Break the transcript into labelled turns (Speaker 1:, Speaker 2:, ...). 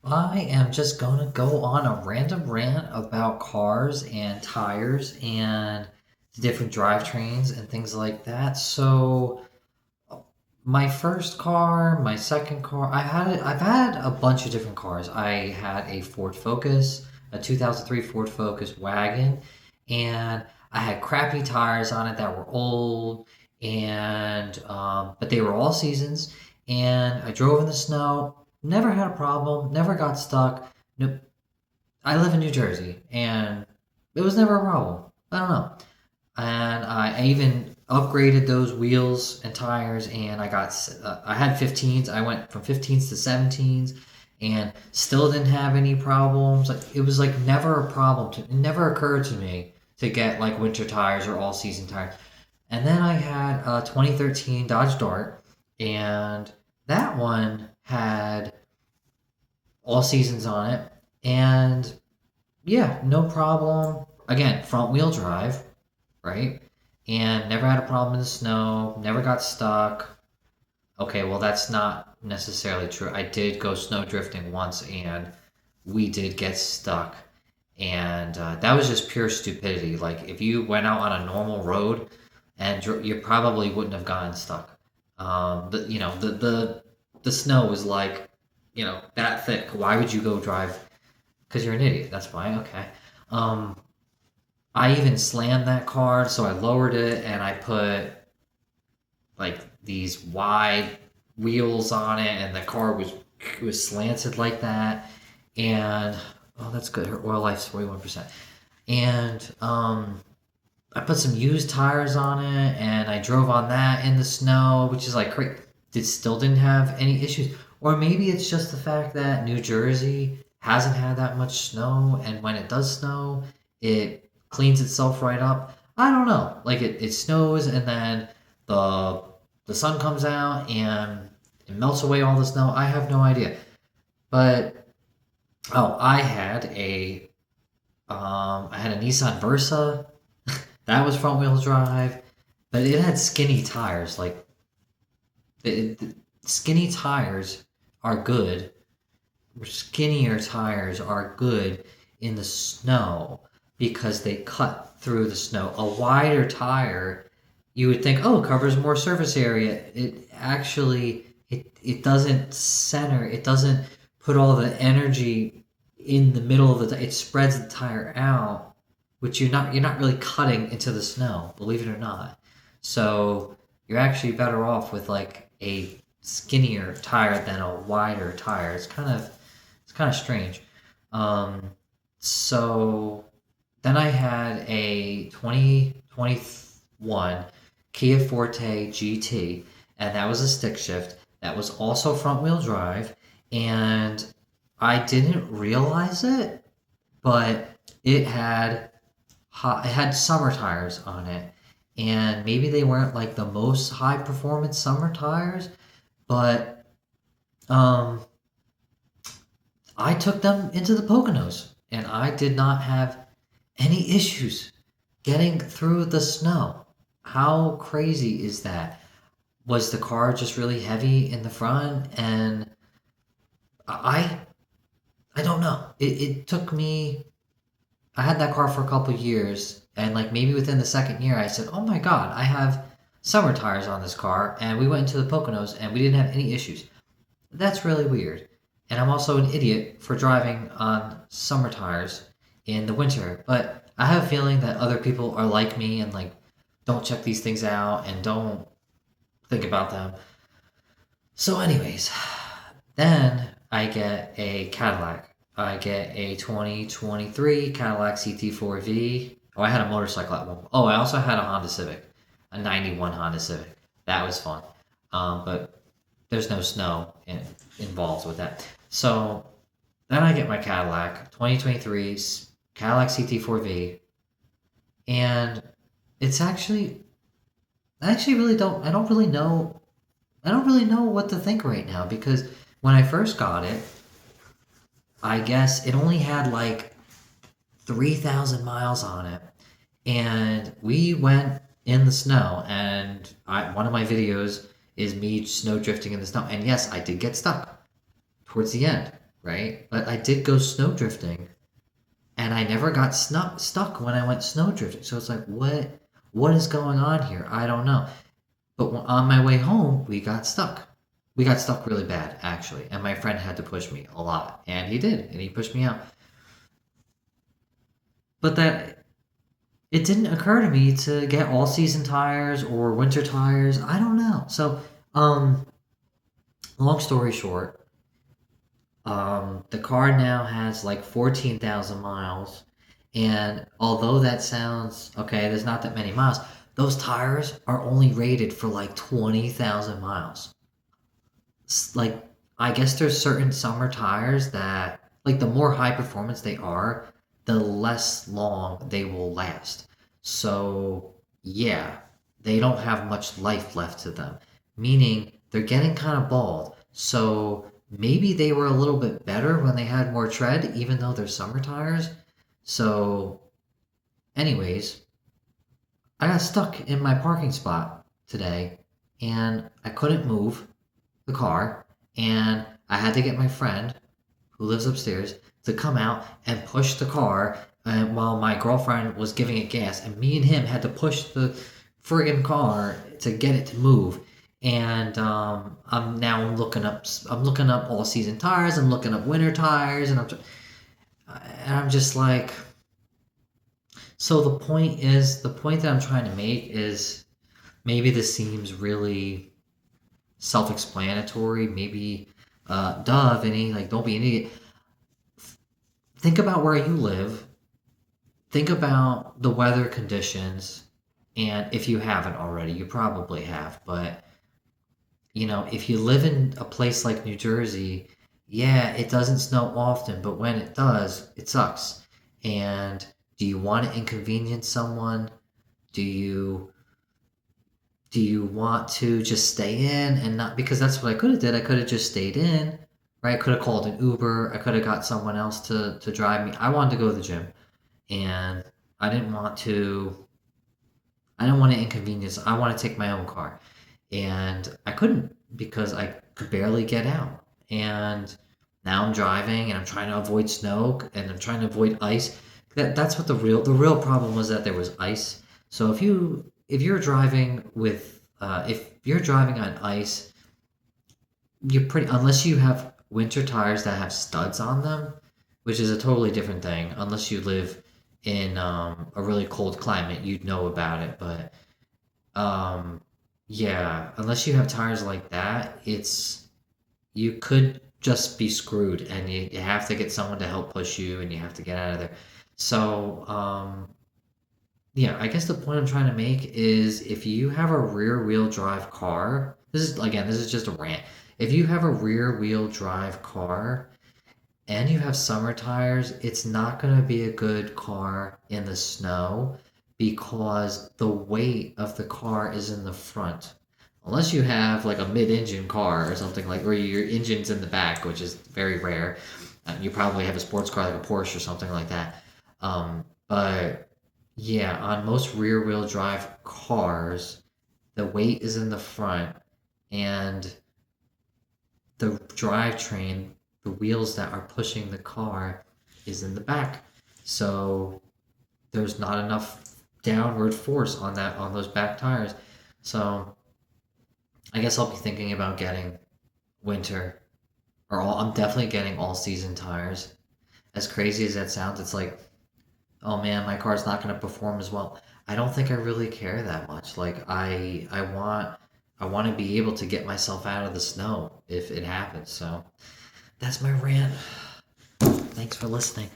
Speaker 1: I am just gonna go on a random rant about cars and tires and the different drivetrains and things like that. My first car, my second car, I've had a bunch of different cars. I had a Ford Focus, a 2003 Ford Focus wagon, and I had crappy tires on it that were old, and but they were all seasons. And I drove in the snow, never had a problem, never got stuck. No, I live in New Jersey, and it was never a problem. I don't know. And I even upgraded those wheels and tires, and I had 15s. I went from 15s to 17s, and still didn't have any problems. Like it was like never a problem. It never occurred to me to get like winter tires or all season tires. And then I had a 2013 Dodge Dart, and that one had all seasons on it, and yeah, no problem. Again, front wheel drive, right? And never had a problem in the snow, never got stuck. Okay, well, that's not necessarily true. I did go snow drifting once and we did get stuck. And that was just pure stupidity. Like, if you went out on a normal road and you probably wouldn't have gotten stuck. The snow was like, that thick. Why would you go drive? Because you're an idiot. That's why. Okay. Um, I even slammed that car, so I lowered it and I put like these wide wheels on it, and the car was slanted like that. And oh, that's good. Her oil life's 41%. And I put some used tires on it, and I drove on that in the snow, which is like great. Still didn't have any issues, or maybe it's just the fact that New Jersey hasn't had that much snow, and when it does snow, it cleans itself right up. I don't know. Like it snows, and then the the sun comes out and it melts away all the snow. I have no idea. But oh, I had a Nissan Versa. That was front wheel drive, but it had skinny tires. Like skinny tires are good. Skinnier tires are good in the snow because they cut through the snow. A wider tire, you would think, oh, covers more surface area. It doesn't center. It doesn't put all the energy in the middle of it spreads the tire out, which you're not really cutting into the snow, believe it or not. So you're actually better off with like a skinnier tire than a wider tire. It's kind of strange. Um, so then I had a 2021 Kia Forte GT, and that was a stick shift. That was also front wheel drive, and I didn't realize it, but it had summer tires on it, and maybe they weren't like the most high performance summer tires, but um, I took them into the Poconos, and I did not have any issues getting through the snow. How crazy is that? Was the car just really heavy in the front? And I I don't know. It took me. I had that car for a couple years, and like maybe within the second year, I said, "Oh my God, I have summer tires on this car," and we went into the Poconos, and we didn't have any issues. That's really weird. And I'm also an idiot for driving on summer tires in the winter. But I have a feeling that other people are like me and like don't check these things out and don't think about them. So, anyways, then I get a Cadillac. I get a 2023 Cadillac CT4V. Oh, I had a motorcycle at one. Oh, I also had a Honda Civic, a 91 Honda Civic. That was fun. But there's no snow involved with that. So then I get my Cadillac, 2023 Cadillac CT4V, and it's actually I actually really don't I don't really know what to think right now because when I first got it, I guess it only had like 3,000 miles on it. And we went in the snow, and one of my videos is me snow drifting in the snow. And yes, I did get stuck towards the end. right? But I did go snow drifting, and I never got stuck when I went snow drifting. So it's like, what is going on here? I don't know. But on my way home, we got stuck. We got stuck really bad, actually, and my friend had to push me a lot, and he did, and he pushed me out. But that it didn't occur to me to get all season tires or winter tires. I don't know. So, long story short, the car now has like 14,000 miles. And although that sounds okay, there's not that many miles, those tires are only rated for like 20,000 miles. Like, I guess there's certain summer tires that, like, the more high performance they are, the less long they will last. So, yeah, they don't have much life left to them, meaning they're getting kind of bald. So, maybe they were a little bit better when they had more tread, even though they're summer tires. So, anyways, I got stuck in my parking spot today and I couldn't move the car, and I had to get my friend who lives upstairs to come out and push the car while my girlfriend was giving it gas, and me and him had to push the friggin' car to get it to move. And I'm looking up all season tires. I'm looking up winter tires, and I'm just like, so the point that I'm trying to make is maybe this seems really self-explanatory. Maybe, duh, Vinny, like, don't be an idiot. Think about where you live. Think about the weather conditions. And if you haven't already, you probably have. But, if you live in a place like New Jersey, yeah, it doesn't snow often, but when it does, it sucks. And do you want to inconvenience someone? Do you do you want to just stay in and not, because that's what I could have did. I could have just stayed in, right? I could have called an Uber. I could have got someone else to drive me. I wanted to go to the gym, and I didn't want to. I didn't want to inconvenience. I want to take my own car, and I couldn't because I could barely get out. And now I'm driving, and I'm trying to avoid snow, and I'm trying to avoid ice. That's what the real problem was, that there was ice. So if you're driving on ice, you're pretty, unless you have winter tires that have studs on them, which is a totally different thing. Unless you live in a really cold climate, you'd know about it. But yeah, unless you have tires like that, you could just be screwed, and you have to get someone to help push you, and you have to get out of there. So yeah, I guess the point I'm trying to make is, if you have a rear wheel drive car, this is just a rant. If you have a rear wheel drive car and you have summer tires, it's not going to be a good car in the snow, because the weight of the car is in the front. Unless you have like a mid-engine car or something, like where your engine's in the back, which is very rare. You probably have a sports car like a Porsche or something like that. But yeah, on most rear-wheel drive cars, the weight is in the front, and the drivetrain, the wheels that are pushing the car, is in the back. So there's not enough downward force on those back tires. So I guess I'll be thinking about getting winter, I'm definitely getting all season tires. As crazy as that sounds, it's like, oh man, my car's not going to perform as well. I don't think I really care that much. Like, I want to be able to get myself out of the snow if it happens. So that's my rant. Thanks for listening.